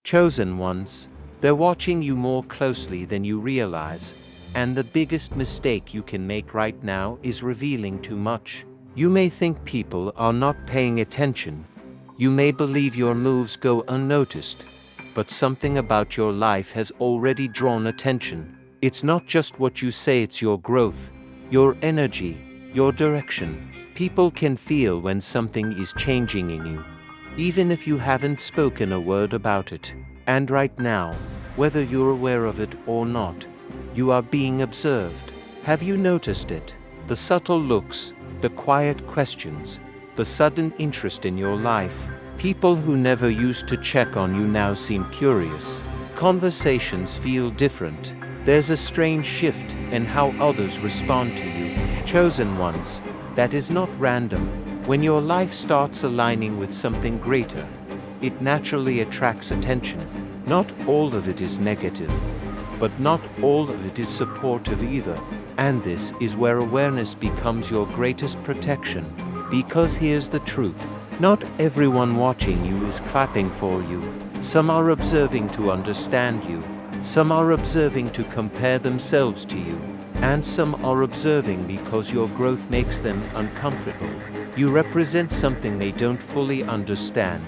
Chosen ones, they're watching you more closely than you realize, and the biggest mistake you can make right now is revealing too much. You may think people are not paying attention. You may believe your moves go unnoticed, but something about your life has already drawn attention. It's not just what you say, it's your growth, your energy, your direction. People can feel when something is changing in you, even if you haven't spoken a word about it. And right now, whether you're aware of it or not, you are being observed. Have you noticed it? The subtle looks, the quiet questions, the sudden interest in your life. People who never used to check on you now seem curious. Conversations feel different. There's a strange shift in how others respond to you. Chosen ones, that is not random. When your life starts aligning with something greater, it naturally attracts attention. Not all of it is negative, but not all of it is supportive either. And this is where awareness becomes your greatest protection. Because here's the truth. Not everyone watching you is clapping for you. Some are observing to understand you. Some are observing to compare themselves to you. And some are observing because your growth makes them uncomfortable. You represent something they don't fully understand,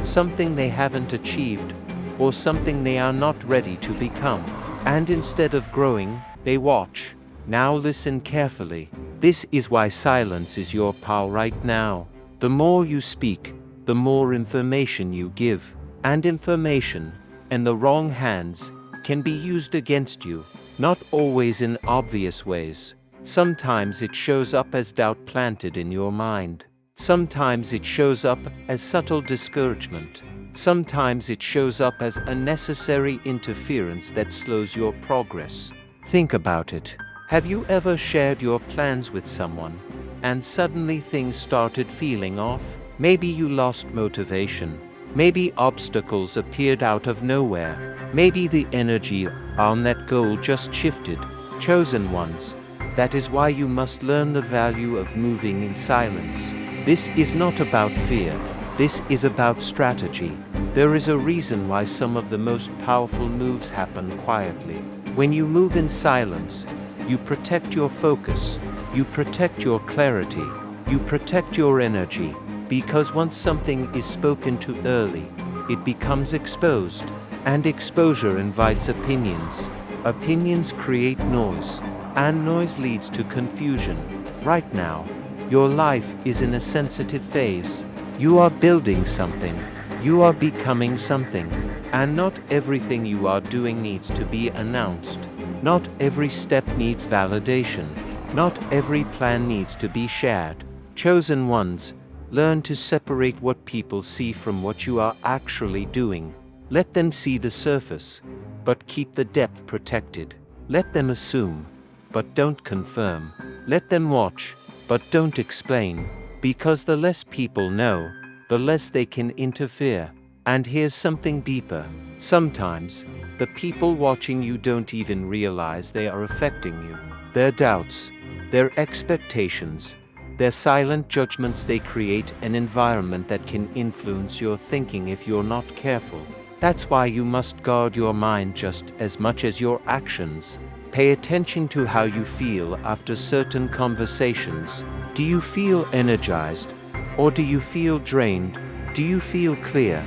something they haven't achieved, or something they are not ready to become. And instead of growing, they watch. Now listen carefully. This is why silence is your power right now. The more you speak, the more information you give. And information, in the wrong hands, can be used against you. Not always in obvious ways. Sometimes it shows up as doubt planted in your mind. Sometimes it shows up as subtle discouragement. Sometimes it shows up as unnecessary interference that slows your progress. Think about it. Have you ever shared your plans with someone, and suddenly things started feeling off? Maybe you lost motivation. Maybe obstacles appeared out of nowhere. Maybe the energy on that goal just shifted. Chosen ones, that is why you must learn the value of moving in silence. This is not about fear. This is about strategy. There is a reason why some of the most powerful moves happen quietly. When you move in silence, you protect your focus, you protect your clarity, you protect your energy, because once something is spoken too early, it becomes exposed, and exposure invites opinions. Opinions create noise, and noise leads to confusion. Right now, your life is in a sensitive phase. You are building something, you are becoming something, and not everything you are doing needs to be announced. Not every step needs validation. Not every plan needs to be shared. Chosen ones, learn to separate what people see from what you are actually doing. Let them see the surface, but keep the depth protected. Let them assume, but don't confirm. Let them watch, but don't explain. Because the less people know, the less they can interfere. And here's something deeper. Sometimes, the people watching you don't even realize they are affecting you. Their doubts, their expectations, their silent judgments, they create an environment that can influence your thinking if you're not careful. That's why you must guard your mind just as much as your actions. Pay attention to how you feel after certain conversations. Do you feel energized? Or do you feel drained? Do you feel clear?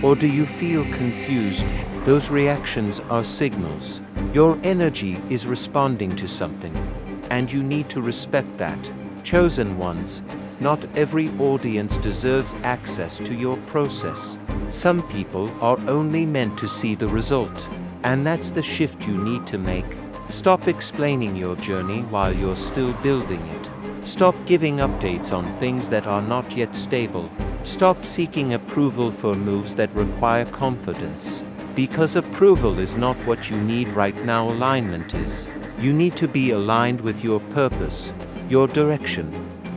Or do you feel confused? Those reactions are signals. Your energy is responding to something, and you need to respect that. Chosen ones, not every audience deserves access to your process. Some people are only meant to see the result, and that's the shift you need to make. Stop explaining your journey while you're still building it. Stop giving updates on things that are not yet stable. Stop seeking approval for moves that require confidence. Because approval is not what you need right now, alignment is. You need to be aligned with your purpose, your direction,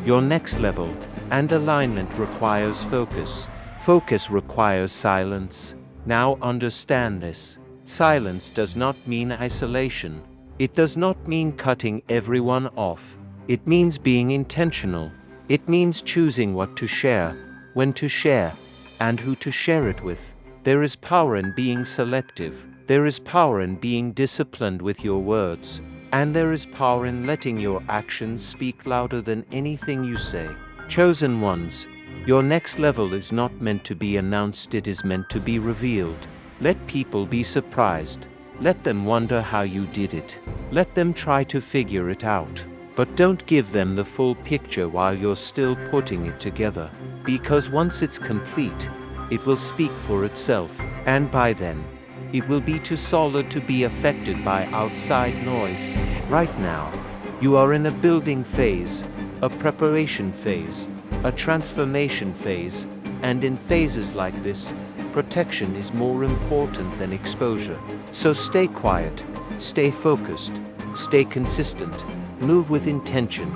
your next level, and alignment requires focus. Focus requires silence. Now understand this. Silence does not mean isolation. It does not mean cutting everyone off. It means being intentional. It means choosing what to share, when to share, and who to share it with. There is power in being selective. There is power in being disciplined with your words. And there is power in letting your actions speak louder than anything you say. Chosen ones, your next level is not meant to be announced, it is meant to be revealed. Let people be surprised. Let them wonder how you did it. Let them try to figure it out. But don't give them the full picture while you're still putting it together. Because once it's complete, it will speak for itself, and by then, it will be too solid to be affected by outside noise. Right now, you are in a building phase, a preparation phase, a transformation phase, and in phases like this, protection is more important than exposure. So stay quiet, stay focused, stay consistent, move with intention,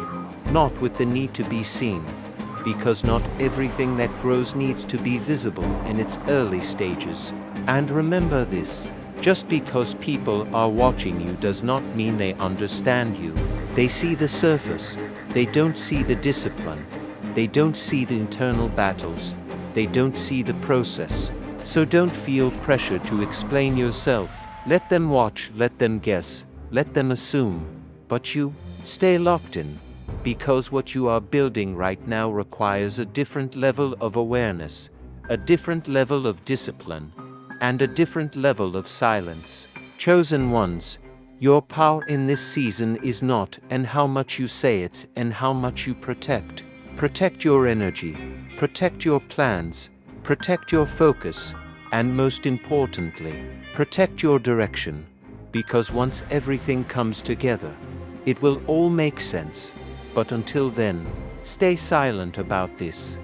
not with the need to be seen. Because not everything that grows needs to be visible in its early stages. And remember this, just because people are watching you does not mean they understand you. They see the surface, they don't see the discipline, they don't see the internal battles, they don't see the process. So don't feel pressure to explain yourself. Let them watch, let them guess, let them assume. But you, stay locked in. Because what you are building right now requires a different level of awareness, a different level of discipline, and a different level of silence. Chosen ones, your power in this season is not in how much you say it and how much you protect. Protect your energy, protect your plans, protect your focus, and most importantly, protect your direction. Because once everything comes together, it will all make sense. But until then, stay silent about this.